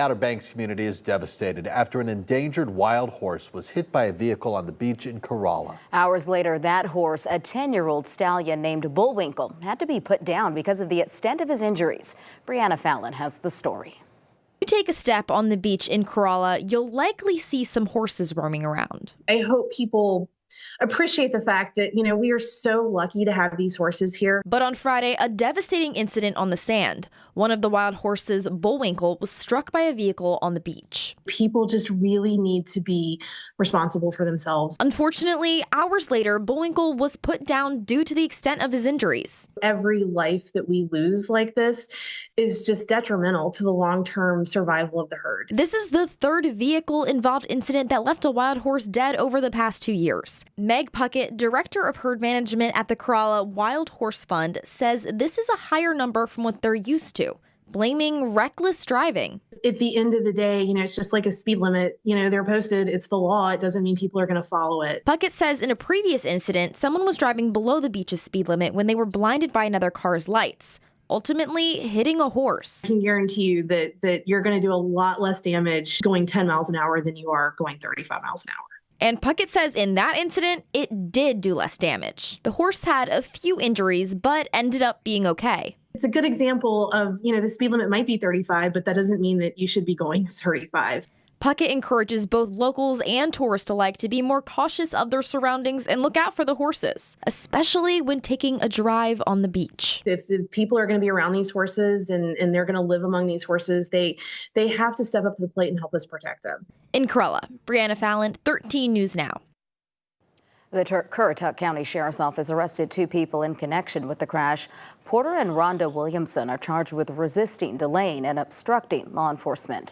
Outer Banks community is devastated after an endangered wild horse was hit by a vehicle on the beach in Corolla. Hours later, that horse, a 10-year-old stallion named Bullwinkle, had to be put down because of the extent of his injuries. Brianna Fallon has the story. You take a step on the beach in Corolla, you'll likely see some horses roaming around. I hope people appreciate the fact that, we are so lucky to have these horses here. But on Friday, a devastating incident on the sand. One of the wild horses, Bullwinkle, was struck by a vehicle on the beach. People just really need to be responsible for themselves. Unfortunately, hours later, Bullwinkle was put down due to the extent of his injuries. Every life that we lose like this is just detrimental to the long-term survival of the herd. This is the third vehicle-involved incident that left a wild horse dead over the past 2 years. Meg Puckett, director of herd management at the Corolla Wild Horse Fund, says this is a higher number from what they're used to, blaming reckless driving. At the end of the day, it's just like a speed limit. They're posted, it's the law. It doesn't mean people are going to follow it. Puckett says in a previous incident, someone was driving below the beach's speed limit when they were blinded by another car's lights, ultimately hitting a horse. I can guarantee you that you're going to do a lot less damage going 10 miles an hour than you are going 35 miles an hour. And Puckett says in that incident, it did do less damage. The horse had a few injuries, but ended up being okay. It's a good example of, the speed limit might be 35, but that doesn't mean that you should be going 35. Puckett encourages both locals and tourists alike to be more cautious of their surroundings and look out for the horses, especially when taking a drive on the beach. If the people are going to be around these horses and they're going to live among these horses, they have to step up to the plate and help us protect them. In Corolla, Brianna Fallon, 13 News Now. The Currituck County Sheriff's Office arrested 2 people in connection with the crash. Porter and Rhonda Williamson are charged with resisting, delaying, and obstructing law enforcement.